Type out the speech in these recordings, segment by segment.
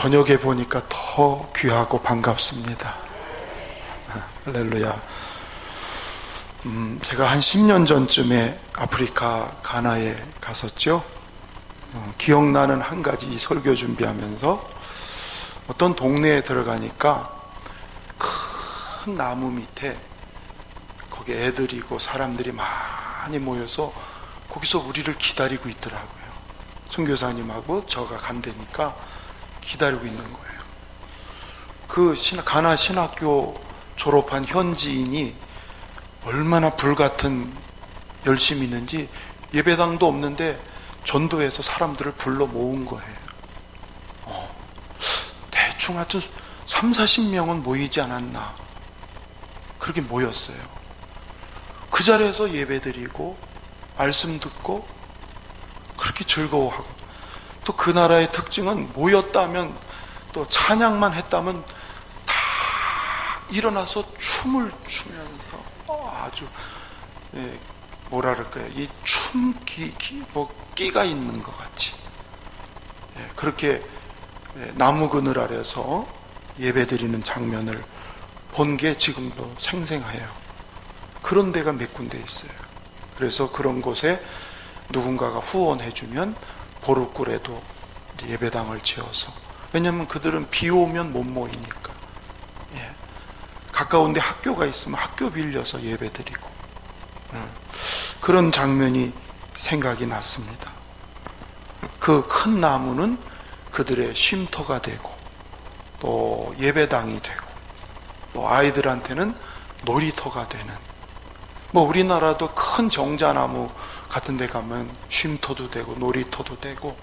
저녁에 보니까 더 귀하고 반갑습니다. 할렐루야. 제가 한 10년 전쯤에 아프리카 가나에 갔었죠. 기억나는 한 가지 설교 준비하면서 어떤 동네에 들어가니까 큰 나무 밑에 거기 애들이고 사람들이 많이 모여서 거기서 우리를 기다리고 있더라고요. 선교사님하고 저가 간다니까 기다리고 있는 거예요. 그 가나 신학교 졸업한 현지인이 얼마나 불같은 열심이 있는지 예배당도 없는데 전도해서 사람들을 불러 모은 거예요. 대충 하여튼 30-40명은 모이지 않았나, 그렇게 모였어요. 그 자리에서 예배드리고 말씀 듣고 그렇게 즐거워하고, 또 그 나라의 특징은 모였다면, 또 찬양만 했다면 다 일어나서 춤을 추면서 아주 뭐라 그럴까요? 이 끼가 있는 것 같이 그렇게 나무 그늘 아래서 예배드리는 장면을 본 게 지금도 생생해요. 그런 데가 몇 군데 있어요. 그래서 그런 곳에 누군가가 후원해주면 보름굴에도 예배당을 지어서, 왜냐하면 그들은 비 오면 못 모이니까, 가까운데 학교가 있으면 학교 빌려서 예배드리고, 그런 장면이 생각이 났습니다. 그 큰 나무는 그들의 쉼터가 되고, 또 예배당이 되고, 또 아이들한테는 놀이터가 되는, 우리나라도 큰 정자나무 같은 데 가면 쉼터도 되고 놀이터도 되고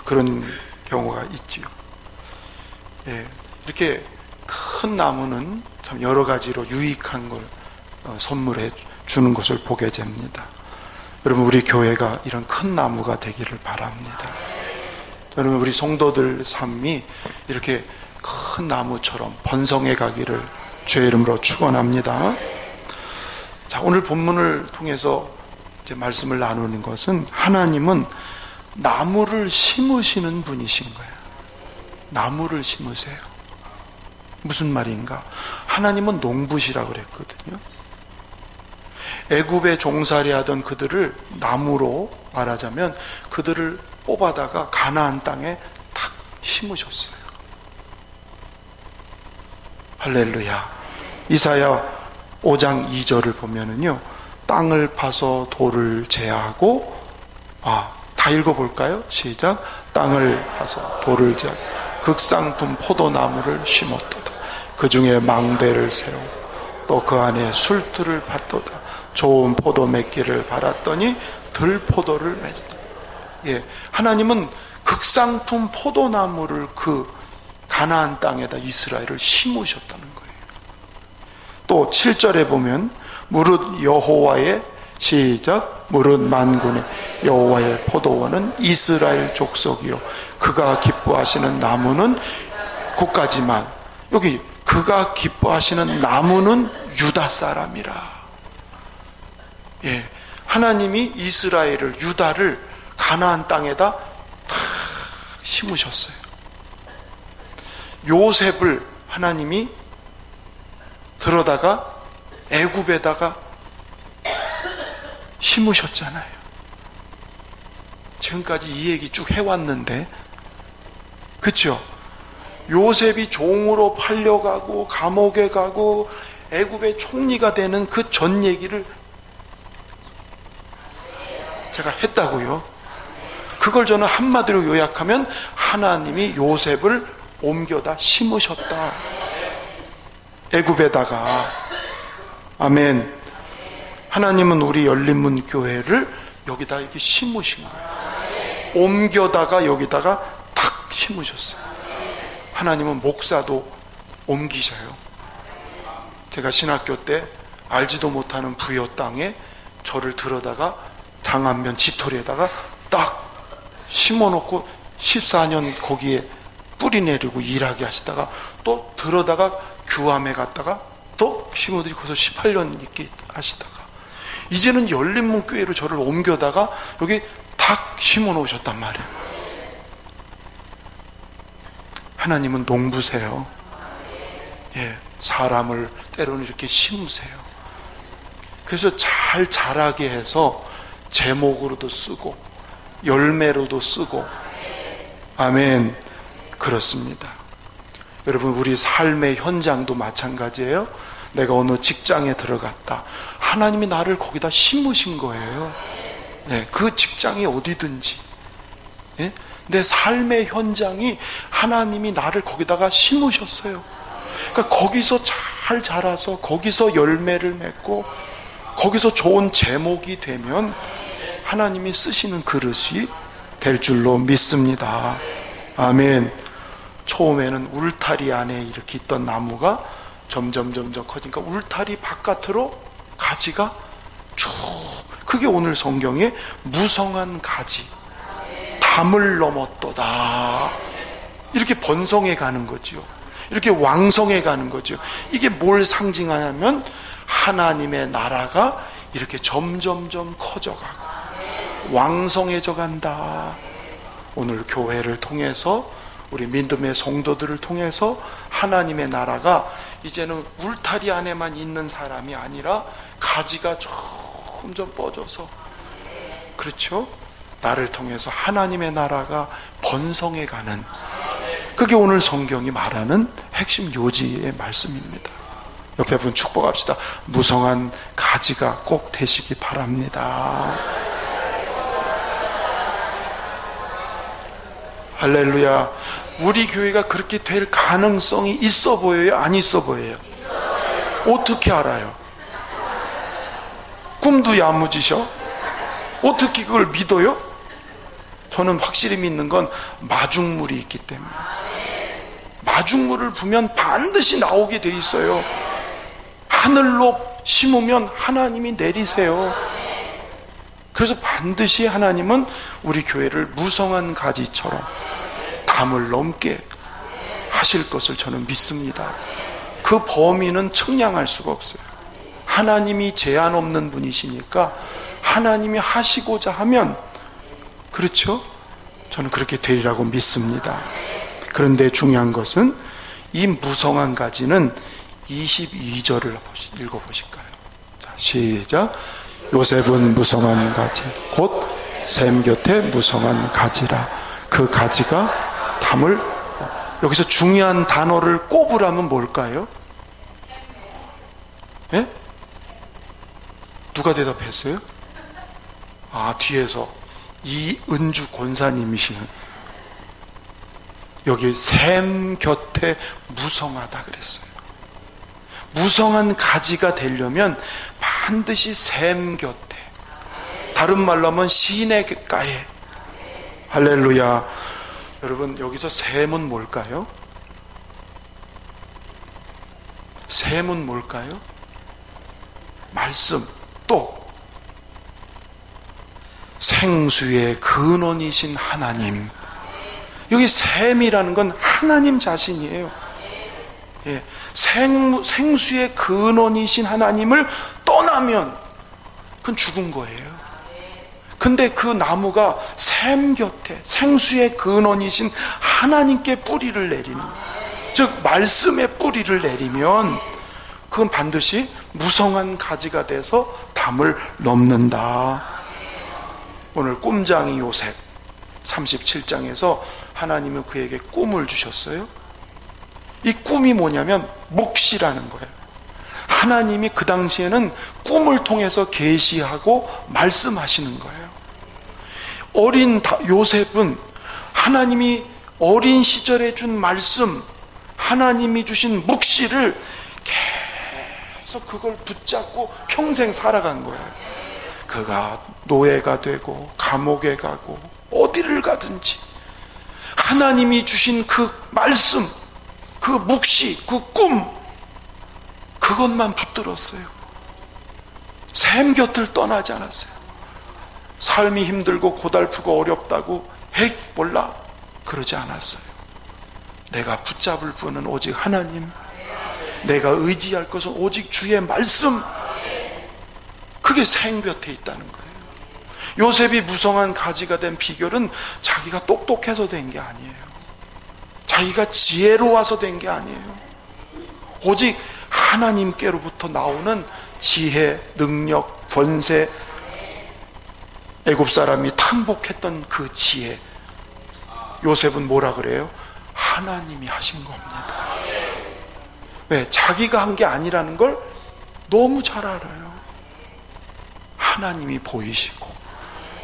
그런 경우가 있지요. 이렇게 큰 나무는 참 여러 가지로 유익한 걸 선물해 주는 것을 보게 됩니다. 여러분, 우리 교회가 이런 큰 나무가 되기를 바랍니다. 여러분, 우리 성도들 삶이 이렇게 큰 나무처럼 번성해 가기를 주의 이름으로 축원합니다. 자, 오늘 본문을 통해서 이제 말씀을 나누는 것은, 하나님은 나무를 심으시는 분이신 거예요. 나무를 심으세요. 무슨 말인가? 하나님은 농부시라고 그랬거든요. 애굽에 종살이 하던 그들을 나무로 말하자면 그들을 뽑아다가 가나안 땅에 탁 심으셨어요. 할렐루야. 이사야 5장 2절을 보면은요, 땅을 파서 돌을 제하고, 다 읽어볼까요? 시작. 땅을 파서 돌을 제하고 극상품 포도나무를 심었도다. 그 중에 망대를 세우고 또 그 안에 술틀을 밭도다. 좋은 포도 맺기를 바랐더니 들포도를 맺었다. 하나님은 극상품 포도나무를 그 가나안 땅에다 이스라엘을 심으셨다는 거예요. 또 7절에 보면 무릇 여호와의, 시작, 무릇 만군의 여호와의 포도원은 이스라엘 족속이요 그가 기뻐하시는 나무는 곳까지만, 여기 그가 기뻐하시는 나무는 유다 사람이라. 하나님이 이스라엘을, 유다를 가나안 땅에다 다 심으셨어요. 요셉을 하나님이 들어다가 애굽에다가 심으셨잖아요. 지금까지 이 얘기 쭉 해왔는데, 그렇죠? 요셉이 종으로 팔려가고 감옥에 가고 애굽의 총리가 되는 그 전 얘기를 제가 했다고요. 그걸 저는 한마디로 요약하면 하나님이 요셉을 옮겨다 심으셨다, 애굽에다가. 아멘. 하나님은 우리 열린문 교회를 여기다 이렇게 심으신 거예요. 옮겨다가 여기다가 탁 심으셨어요. 하나님은 목사도 옮기셔요. 제가 신학교 때 알지도 못하는 부여 땅에 저를 들어다가 장안면 지토리에다가 딱 심어놓고 14년 거기에 뿌리 내리고 일하게 하시다가, 또 들어다가 규암에 갔다가 또 심어드리고 거기서 18년 있게 하시다가, 이제는 열린문 교회로 저를 옮겨다가 여기 탁 심어 놓으셨단 말이에요. 하나님은 농부세요. 예, 사람을 때로는 이렇게 심으세요. 그래서 잘 자라게 해서 제목으로도 쓰고 열매로도 쓰고. 아멘. 그렇습니다. 여러분, 우리 삶의 현장도 마찬가지예요. 내가 어느 직장에 들어갔다. 하나님이 나를 거기다 심으신 거예요. 네, 그 직장이 어디든지. 네? 내 삶의 현장이 하나님이 나를 거기다가 심으셨어요. 그러니까 거기서 잘 자라서 거기서 열매를 맺고 거기서 좋은 제목이 되면 하나님이 쓰시는 그릇이 될 줄로 믿습니다. 아멘. 처음에는 울타리 안에 이렇게 있던 나무가 점점 커지니까 울타리 바깥으로 가지가 쭉, 그게 오늘 성경에 무성한 가지, 담을 넘었도다, 이렇게 번성해 가는 거죠. 이렇게 왕성해 가는 거죠. 이게 뭘 상징하냐면 하나님의 나라가 이렇게 점점점 커져가고 왕성해져 간다. 오늘 교회를 통해서, 우리 믿음의 성도들을 통해서 하나님의 나라가 이제는 울타리 안에만 있는 사람이 아니라 가지가 점점 뻗어서, 그렇죠? 나를 통해서 하나님의 나라가 번성해 가는, 그게 오늘 성경이 말하는 핵심 요지의 말씀입니다. 옆에 분 축복합시다. 무성한 가지가 꼭 되시기 바랍니다. 할렐루야. 우리 교회가 그렇게 될 가능성이 있어 보여요? 안 있어 보여요? 어떻게 알아요? 꿈도 야무지셔? 어떻게 그걸 믿어요? 저는 확실히 믿는 건 마중물이 있기 때문에. 마중물을 부면 반드시 나오게 돼 있어요. 하늘로 심으면 하나님이 내리세요. 그래서 반드시 하나님은 우리 교회를 무성한 가지처럼 담을 넘게 하실 것을 저는 믿습니다. 그 범위는 측량할 수가 없어요. 하나님이 제한 없는 분이시니까 하나님이 하시고자 하면, 그렇죠? 저는 그렇게 되리라고 믿습니다. 그런데 중요한 것은 이 무성한 가지는 22절을 읽어보실까요? 자, 시작. 요셉은 무성한 가지, 곧 샘 곁에 무성한 가지라. 그 가지가 담을, 여기서 중요한 단어를 꼽으라면 뭘까요? 예? 누가 대답했어요? 아, 뒤에서 이은주 권사님이시는, 여기 샘 곁에 무성하다 그랬어요. 무성한 가지가 되려면 반드시 샘 곁에, 다른 말로 하면 시냇가에. 할렐루야. 여러분, 여기서 샘은 뭘까요? 샘은 뭘까요? 말씀. 또 생수의 근원이신 하나님. 여기 샘이라는 건 하나님 자신이에요. 예, 생수의 근원이신 하나님을 떠나면 그건 죽은 거예요. 근데 그 나무가 샘 곁에 생수의 근원이신 하나님께 뿌리를 내리는, 즉 말씀의 뿌리를 내리면 그건 반드시 무성한 가지가 돼서 담을 넘는다. 오늘 꿈장이 요셉 37장에서 하나님은 그에게 꿈을 주셨어요. 이 꿈이 뭐냐면 묵시라는 거예요. 하나님이 그 당시에는 꿈을 통해서 계시하고 말씀하시는 거예요. 어린 요셉은 하나님이 어린 시절에 준 말씀, 하나님이 주신 묵시를 계속 그걸 붙잡고 평생 살아간 거예요. 그가 노예가 되고 감옥에 가고 어디를 가든지 하나님이 주신 그 말씀, 그 묵시, 그 꿈, 그것만 붙들었어요. 샘 곁을 떠나지 않았어요. 삶이 힘들고 고달프고 어렵다고 헤이 몰라 그러지 않았어요. 내가 붙잡을 분은 오직 하나님, 내가 의지할 것은 오직 주의 말씀. 그게 샘 곁에 있다는 거예요. 요셉이 무성한 가지가 된 비결은 자기가 똑똑해서 된 게 아니에요. 자기가 지혜로워서 된 게 아니에요. 오직 하나님께로부터 나오는 지혜, 능력, 권세, 애굽 사람이 탕복했던 그 지혜. 요셉은 뭐라 그래요? 하나님이 하신 겁니다. 왜? 자기가 한 게 아니라는 걸 너무 잘 알아요. 하나님이 보이시고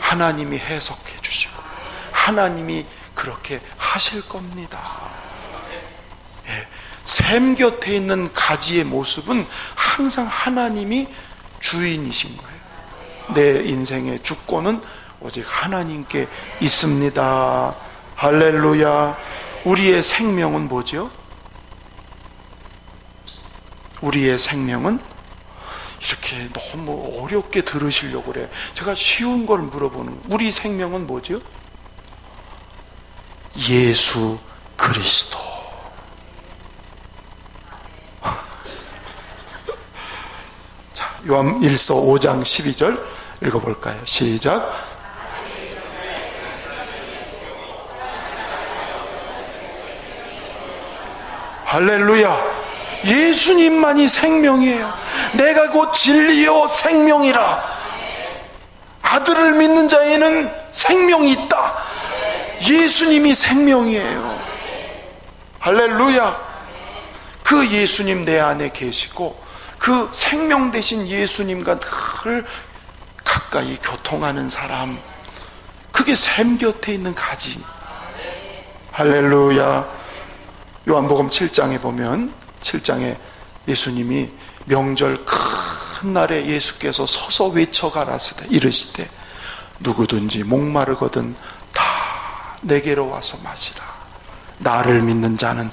하나님이 해석해 주시고 하나님이 그렇게 하실 겁니다. 예. 샘 곁에 있는 가지의 모습은 항상 하나님이 주인이신 거예요. 내 인생의 주권은 오직 하나님께 있습니다. 할렐루야. 우리의 생명은 뭐죠? 우리의 생명은 이렇게 너무 어렵게 들으시려고 그래. 제가 쉬운 걸 물어보는, 우리 생명은 뭐죠? 예수 그리스도. 자, 요한일서 5장 12절 읽어볼까요? 시작. 할렐루야. 예수님만이 생명이에요. 내가 곧 진리요 생명이라. 아들을 믿는 자에는 생명이 있다. 예수님이 생명이에요. 할렐루야. 그 예수님 내 안에 계시고 그 생명 되신 예수님과 늘 가까이 교통하는 사람, 그게 샘 곁에 있는 가지. 할렐루야. 요한복음 7장에 보면 7장에 예수님이 명절 큰 날에 예수께서 서서 외쳐 가라사대 이르시되 누구든지 목마르거든 다 내게로 와서 마시라. 나를 믿는 자는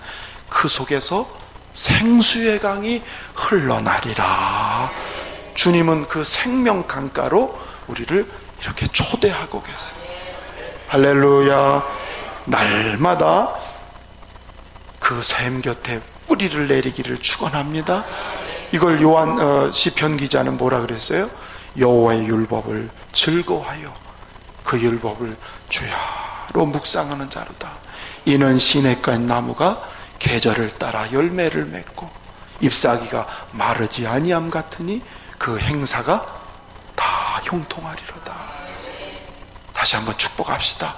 그 속에서 생수의 강이 흘러나리라. 주님은 그 생명 강가로 우리를 이렇게 초대하고 계세요. 할렐루야. 날마다 그 샘 곁에 뿌리를 내리기를 축원합니다. 이걸 요한 시편 기자는 뭐라 그랬어요? 여호와의 율법을 즐거워하여 그 율법을 주야로 묵상하는 자로다. 이는 시냇가의 나무가 계절을 따라 열매를 맺고 잎사귀가 마르지 아니함 같으니 그 행사가 다 형통하리로다. 다시 한번 축복합시다.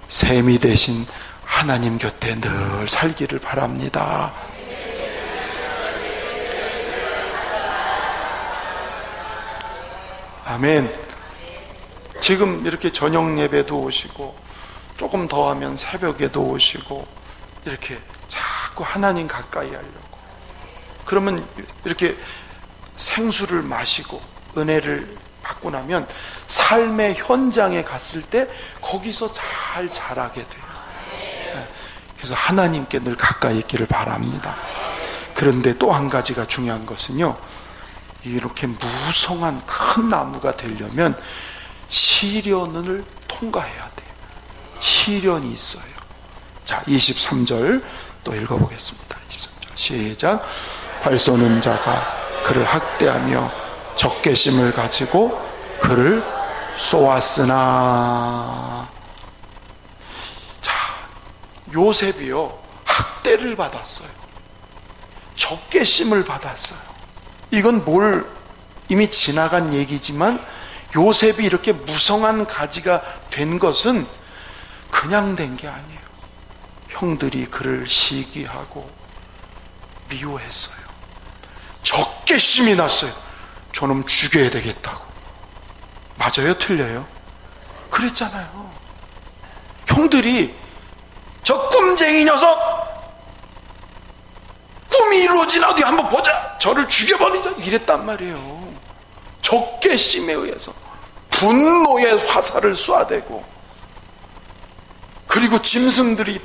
샘이 되신 하나님 곁에 늘 살기를 바랍니다. 아멘. 지금 이렇게 저녁 예배도 오시고 조금 더 하면 새벽에도 오시고 이렇게 자꾸 하나님 가까이 하려고, 그러면 이렇게 생수를 마시고 은혜를 받고 나면 삶의 현장에 갔을 때 거기서 잘 자라게 돼요. 그래서 하나님께 늘 가까이 있기를 바랍니다. 그런데 또 한 가지가 중요한 것은요, 이렇게 무성한 큰 나무가 되려면 시련을 통과해야 돼요. 시련이 있어요. 자, 23절 또 읽어보겠습니다. 23절 시작. 활 쏘는 자가 그를 학대하며 적개심을 가지고 그를 쏘았으나. 자, 요셉이요 학대를 받았어요. 적개심을 받았어요. 이건 이미 지나간 얘기지만 요셉이 이렇게 무성한 가지가 된 것은 그냥 된 게 아니에요. 형들이 그를 시기하고 미워했어요. 적개심이 났어요. 저놈 죽여야 되겠다고. 맞아요? 틀려요? 그랬잖아요. 형들이 저 꿈쟁이 녀석 꿈이 이루어지나 어디 한번 보자, 저를 죽여버리자, 이랬단 말이에요. 적개심에 의해서 분노의 화살을 쏴대고, 그리고 짐승들을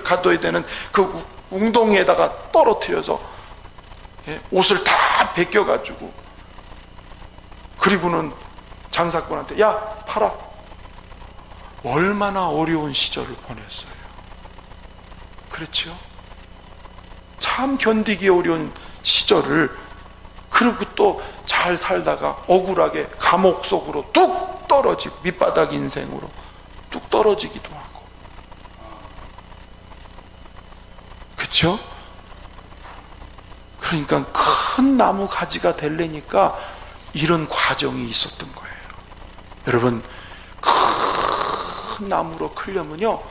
가둬야 되는 그 웅덩이에다가 떨어뜨려서 옷을 다 벗겨가지고, 그리고는 장사꾼한테 야 팔아. 얼마나 어려운 시절을 보냈어요. 그렇죠? 참 견디기 어려운 시절을, 그리고 또 잘 살다가 억울하게 감옥 속으로 뚝 떨어지고 밑바닥 인생으로 뚝 떨어지기도 하고. 그렇죠? 그러니까 큰 나무 가지가 되려니까 이런 과정이 있었던 거예요. 여러분, 큰 나무로 크려면요,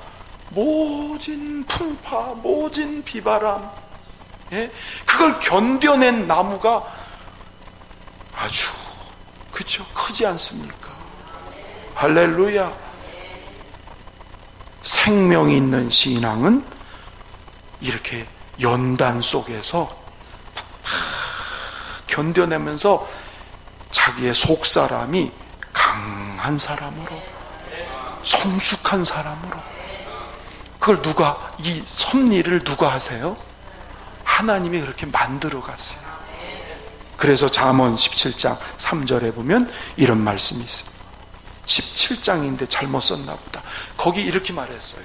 모진 풍파, 모진 비바람, 그걸 견뎌낸 나무가 아주, 그렇죠? 크지 않습니까? 할렐루야. 생명이 있는 신앙은 이렇게 연단 속에서 견뎌내면서 자기의 속사람이 강한 사람으로, 성숙한 사람으로, 그걸 누가, 이 섭리를 누가 하세요? 하나님이 그렇게 만들어 갔어요. 그래서 잠언 17장 3절에 보면 이런 말씀이 있어요. 17장인데 잘못 썼나 보다. 거기 이렇게 말했어요.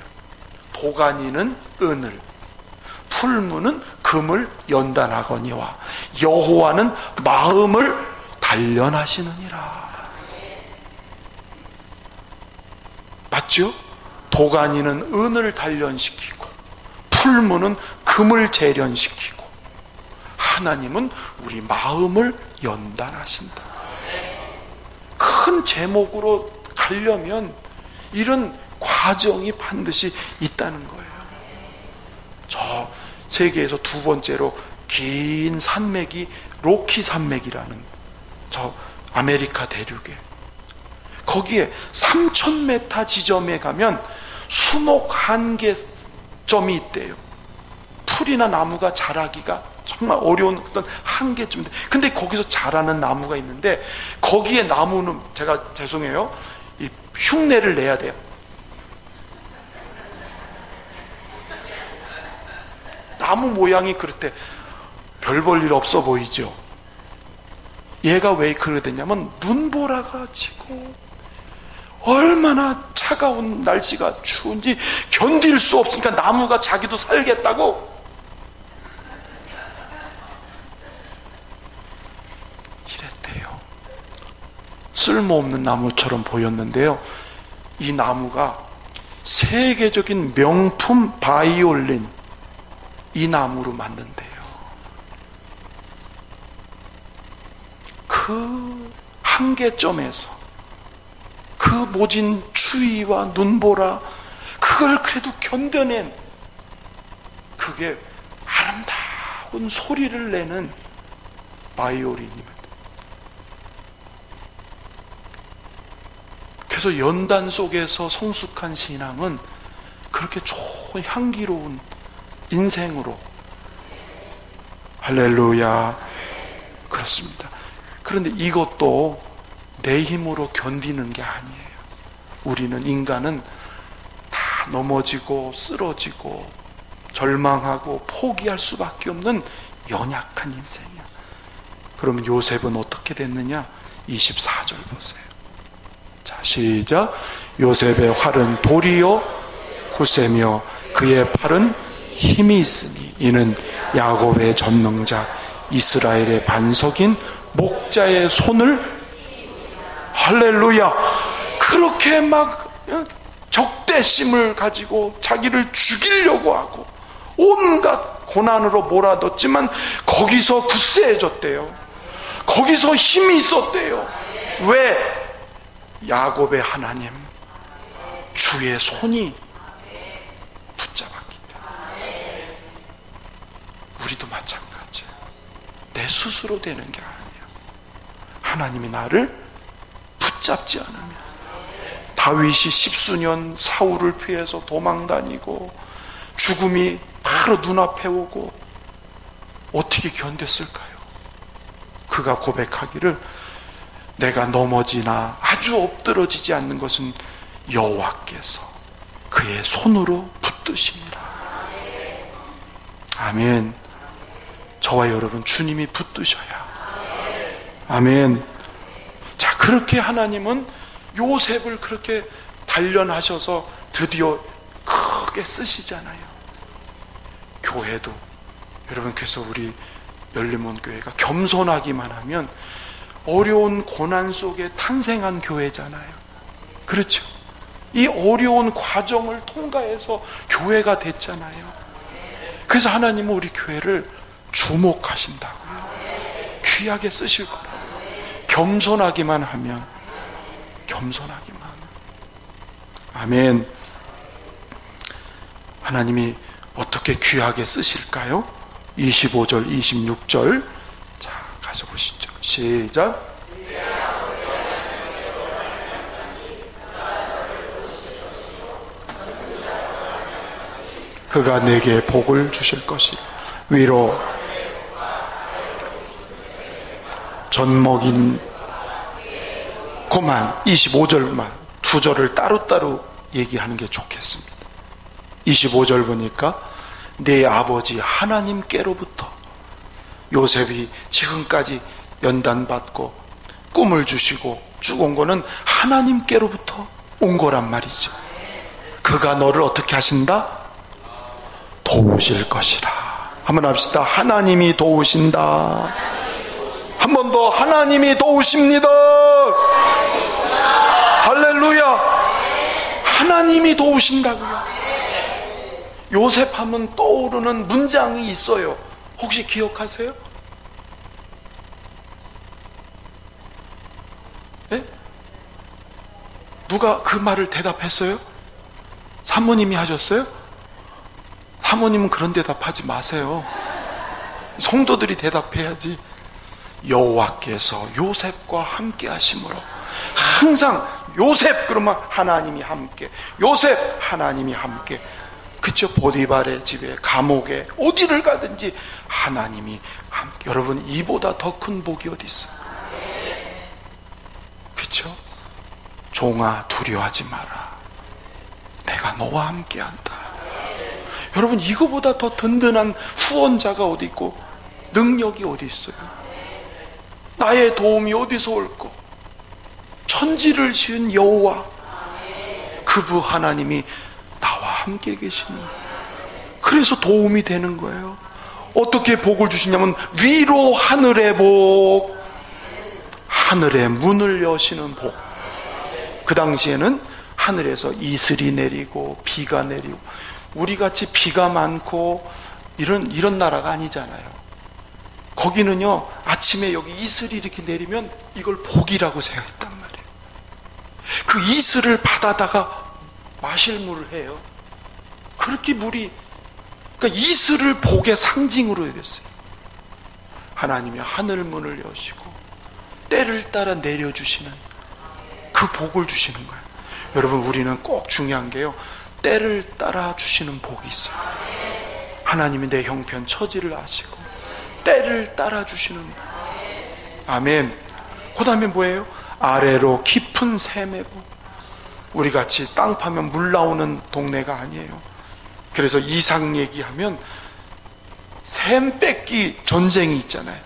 도가니는 은을, 풀무는 금을 연단하거니와 여호와는 마음을 단련하시느니라. 맞죠? 도가니는 은을 단련시키고 풀무는 금을 재련시키고 하나님은 우리 마음을 연단하신다. 큰 제목으로 가려면 이런 과정이 반드시 있다는 거예요. 저 세계에서 두 번째로 긴 산맥이 로키 산맥이라는, 저 아메리카 대륙에, 거기에 3,000m 지점에 가면 수목 한계점이 있대요. 풀이나 나무가 자라기가 정말 어려운 어떤 한계점인데, 근데 거기서 자라는 나무가 있는데, 거기에 나무는, 제가 죄송해요, 이 흉내를 내야 돼요. 나무 모양이 그렇대. 별 볼 일 없어 보이죠? 얘가 왜 그러냐면 눈보라가 지고 얼마나 차가운 날씨가 추운지 견딜 수 없으니까 나무가 자기도 살겠다고 이랬대요. 쓸모없는 나무처럼 보였는데요, 이 나무가 세계적인 명품 바이올린, 이 나무로 만든대요. 그 한계점에서 그 모진 추위와 눈보라, 그걸 그래도 견뎌낸, 그게 아름다운 소리를 내는 바이올린입니다. 그래서 연단 속에서 성숙한 신앙은 그렇게 좋은 향기로운 인생으로, 할렐루야, 그렇습니다. 그런데 이것도 내 힘으로 견디는 게 아니에요. 우리는, 인간은 다 넘어지고 쓰러지고 절망하고 포기할 수밖에 없는 연약한 인생이야. 그러면 요셉은 어떻게 됐느냐? 24절 보세요. 자, 시작. 요셉의 활은 돌이요 굳세며 그의 팔은 힘이 있으니 이는 야곱의 전능자 이스라엘의 반석인 목자의 손을, 할렐루야, 그렇게 막 적대심을 가지고 자기를 죽이려고 하고 온갖 고난으로 몰아넣었지만 거기서 굳세해졌대요. 거기서 힘이 있었대요. 왜? 야곱의 하나님, 주의 손이 붙잡았기 때문에. 우리도 마찬가지예요. 내 스스로 되는 게 아니에요. 하나님이 나를 붙잡지 않으면. 다윗이 10수년 사울을 피해서 도망다니고 죽음이 바로 눈앞에 오고 어떻게 견뎠을까요? 그가 고백하기를, 내가 넘어지나 아주 엎드러지지 않는 것은 여호와께서 그의 손으로 붙드십니다. 아멘. 저와 여러분, 주님이 붙드셔야. 아멘. 자, 그렇게 하나님은 요셉을 그렇게 단련하셔서 드디어 크게 쓰시잖아요. 교회도, 여러분, 그래서 우리 열림원교회가 겸손하기만 하면 어려운 고난 속에 탄생한 교회잖아요. 그렇죠? 이 어려운 과정을 통과해서 교회가 됐잖아요. 그래서 하나님은 우리 교회를 주목하신다고요. 귀하게 쓰실 거라고. 겸손하기만 하면, 겸손하기만. 아멘. 하나님이 어떻게 귀하게 쓰실까요? 25절, 26절. 자, 가서 보시죠. 시작. 그가 내게 복을 주실 것이라. 위로 젖먹인 그만 25절만 두 절을 따로따로 얘기하는 게 좋겠습니다. 25절 보니까 내 아버지 하나님께로부터 요셉이 지금까지 연단받고 꿈을 주시고 쭉 온 거는 하나님께로부터 온 거란 말이죠. 그가 너를 어떻게 하신다? 도우실 것이라. 한번 합시다. 하나님이 도우신다. 한 번 더. 하나님이 도우십니다. 할렐루야. 하나님이 도우신다고요. 요셉 하면 떠오르는 문장이 있어요. 혹시 기억하세요? 네? 누가 그 말을 대답했어요? 사모님이 하셨어요? 사모님은 그런 대답하지 마세요. 성도들이 대답해야지. 여호와께서 요셉과 함께 하심으로. 항상 요셉 그러면 하나님이 함께, 요셉 하나님이 함께. 그쵸? 보디발의 집에, 감옥에, 어디를 가든지 하나님이 함께. 여러분, 이보다 더 큰 복이 어디 있어요? 그쵸? 종아 두려워하지 마라. 내가 너와 함께 한다. 여러분, 이거보다 더 든든한 후원자가 어디 있고 능력이 어디 있어요? 나의 도움이 어디서 올까? 천지를 지은 여호와, 그부 하나님이 나와 함께 계시는, 그래서 도움이 되는 거예요. 어떻게 복을 주시냐면 위로 하늘의 복, 하늘의 문을 여시는 복. 그 당시에는 하늘에서 이슬이 내리고 비가 내리고, 우리같이 비가 많고 이런 나라가 아니잖아요. 거기는요, 아침에 여기 이슬이 이렇게 내리면 이걸 복이라고 생각했단 말이에요. 그 이슬을 받아다가 마실 물을 해요. 그렇게 물이, 그러니까 이슬을 복의 상징으로 여겼어요. 하나님이 하늘 문을 여시고 때를 따라 내려주시는 그 복을 주시는 거예요. 여러분, 우리는 꼭 중요한 게요, 때를 따라 주시는 복이 있어요. 하나님이 내 형편 처지를 아시고 때를 따라 주시는 복. 아멘. 그 다음에 뭐예요? 아래로 깊은 샘의 복. 우리같이 땅 파면 물 나오는 동네가 아니에요. 그래서 이삭 얘기하면 샘 뺏기 전쟁이 있잖아요.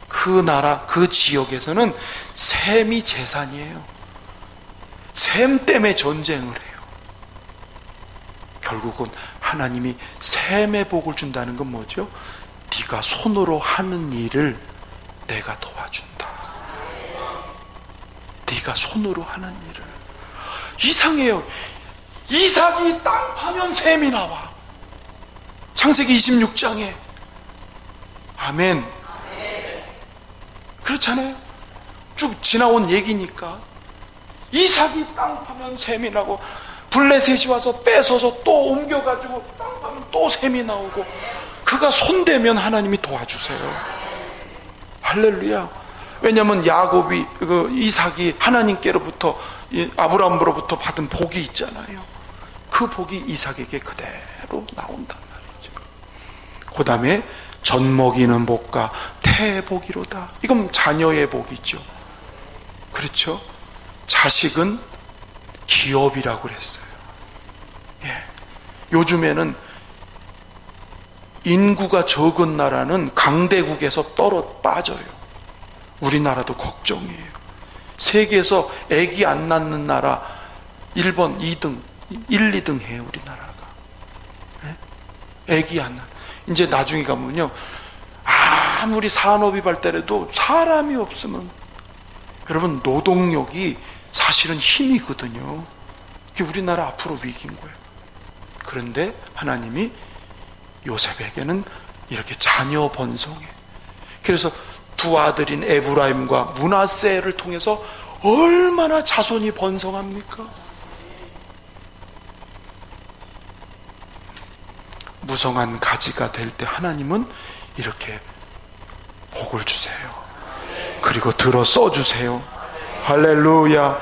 그 나라, 그 지역에서는 샘이 재산이에요. 샘 때문에 전쟁을 해요. 결국은 하나님이 샘의 복을 준다는 건 뭐죠? 네가 손으로 하는 일을 내가 도와준다. 네가 손으로 하는 일을. 이상해요. 이삭이 땅 파면 샘이 나와. 창세기 26장에. 아멘. 그렇잖아요. 쭉 지나온 얘기니까. 이삭이 땅 파면 샘이 나고, 블레셋이 와서 뺏어서 또 옮겨가지고 땅 파면 또 샘이 나오고, 그가 손대면 하나님이 도와주세요. 할렐루야. 왜냐하면 야곱이, 이삭이 하나님께로부터, 아브라함으로부터 받은 복이 있잖아요. 그 복이 이삭에게 그대로 나온단 말이죠. 그 다음에 젖 먹이는 복과 태의 복이로다. 이건 자녀의 복이죠. 그렇죠? 자식은 기업이라고 그랬어요. 예. 요즘에는 인구가 적은 나라는 강대국에서 빠져요. 우리나라도 걱정이에요. 세계에서 아기 안 낳는 나라 1번, 2등, 1, 2등 해요, 우리나라가. 예? 아기 안 낳는. 이제 나중에 가면요, 아무리 산업이 발달해도 사람이 없으면, 여러분, 노동력이 사실은 힘이거든요. 그게 우리나라 앞으로 위기인 거예요. 그런데 하나님이 요셉에게는 이렇게 자녀 번성해. 그래서 두 아들인 에브라임과 므낫세를 통해서 얼마나 자손이 번성합니까? 무성한 가지가 될 때 하나님은 이렇게 복을 주세요. 그리고 들어 써주세요. 할렐루야.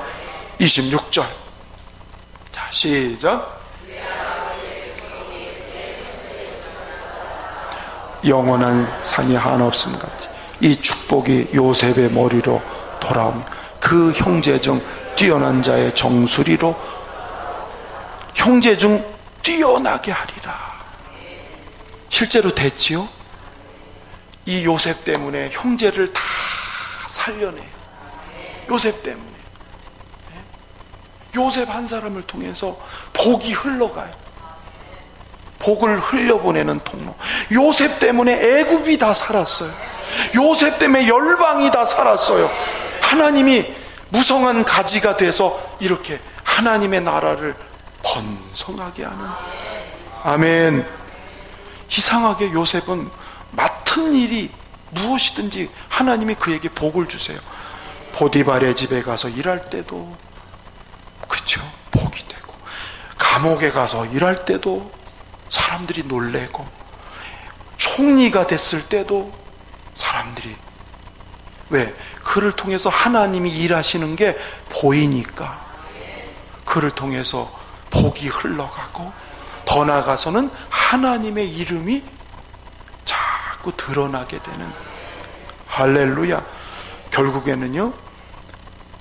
26절. 자, 시작. 영원한 산이 하나 없음 같이 이 축복이 요셉의 머리로 돌아오며 그 형제 중 뛰어난 자의 정수리로 형제 중 뛰어나게 하리라. 실제로 됐지요? 이 요셉 때문에 형제를 다 살려내요. 요셉 때문에. 요셉 한 사람을 통해서 복이 흘러가요. 복을 흘려보내는 통로. 요셉 때문에 애굽이 다 살았어요. 요셉 때문에 열방이 다 살았어요. 하나님이 무성한 가지가 돼서 이렇게 하나님의 나라를 번성하게 하는. 아멘. 이상하게 요셉은 맡은 일이 무엇이든지 하나님이 그에게 복을 주세요. 보디발의 집에 가서 일할 때도 그렇죠, 복이 되고, 감옥에 가서 일할 때도 사람들이 놀래고, 총리가 됐을 때도 사람들이, 왜? 그를 통해서 하나님이 일하시는 게 보이니까 그를 통해서 복이 흘러가고, 더 나아가서는 하나님의 이름이 자꾸 드러나게 되는. 할렐루야. 결국에는요,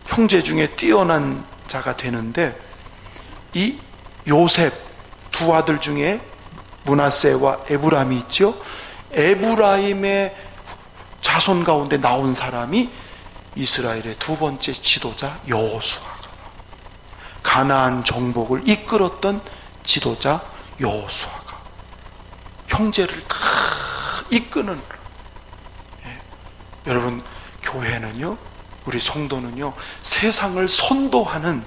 형제 중에 뛰어난 자가 되는데, 이 요셉 두 아들 중에 므낫세와 에브라임이 있죠. 에브라임의 자손 가운데 나온 사람이 이스라엘의 두 번째 지도자 여호수아가, 가나안 정복을 이끌었던 지도자 여호수아가 형제를 다 이끄는. 여러분, 교회는요, 우리 성도는요, 세상을 선도하는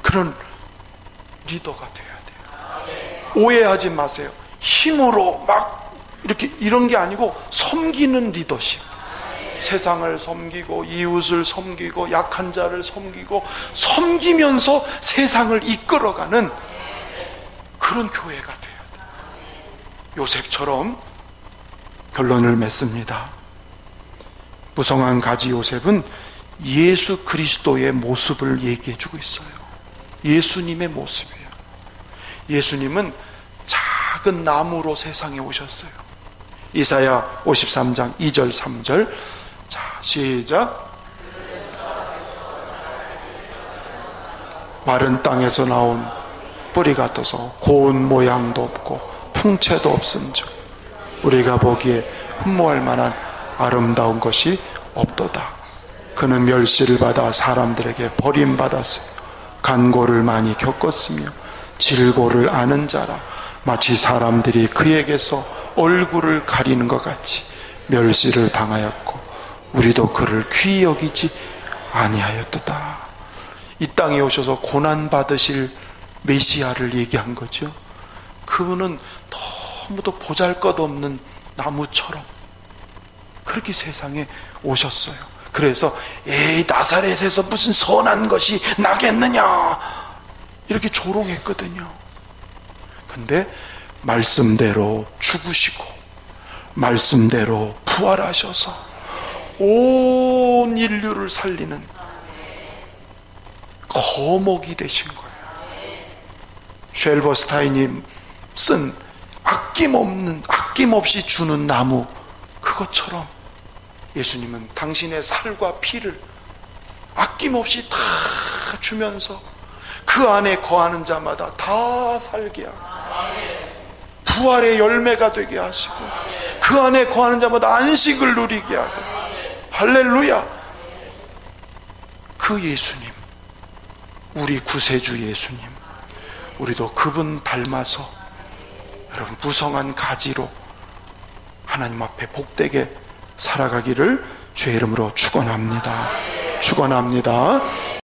그런 리더가 돼야 돼요. 오해하지 마세요. 힘으로 막 이렇게 이런 게 아니고 섬기는 리더십. 세상을 섬기고 이웃을 섬기고 약한 자를 섬기고 섬기면서 세상을 이끌어가는 그런 교회가 돼야 돼요. 요셉처럼. 결론을 맺습니다. 무성한 가지 요셉은 예수 그리스도의 모습을 얘기해 주고 있어요. 예수님의 모습이에요. 예수님은 작은 나무로 세상에 오셨어요. 이사야 53장 2절 3절. 자, 시작. 마른 땅에서 나온 뿌리 같아서 고운 모양도 없고 풍채도 없은즉 우리가 보기에 흠모할 만한 아름다운 것이 없도다. 그는 멸시를 받아 사람들에게 버림받았으며 간고를 많이 겪었으며 질고를 아는 자라. 마치 사람들이 그에게서 얼굴을 가리는 것 같이 멸시를 당하였고 우리도 그를 귀히 여기지 아니하였도다. 이 땅에 오셔서 고난 받으실 메시아를 얘기한 거죠. 그분은 너무도 보잘것없는 나무처럼 그렇게 세상에 오셨어요. 그래서 에이, 나사렛에서 무슨 선한 것이 나겠느냐 이렇게 조롱했거든요. 근데 말씀대로 죽으시고 말씀대로 부활하셔서 온 인류를 살리는 거목이 되신 거예요. 쉘버스타인이 쓴 아낌없이 주는 나무, 그것처럼 예수님은 당신의 살과 피를 아낌없이 다 주면서 그 안에 거하는 자마다 다 살게 하고 부활의 열매가 되게 하시고 그 안에 거하는 자마다 안식을 누리게 하고. 할렐루야. 그 예수님, 우리 구세주 예수님, 우리도 그분 닮아서 여러분 무성한 가지로 하나님 앞에 복되게 살아가기를 주의 이름으로 축원합니다. 축원합니다.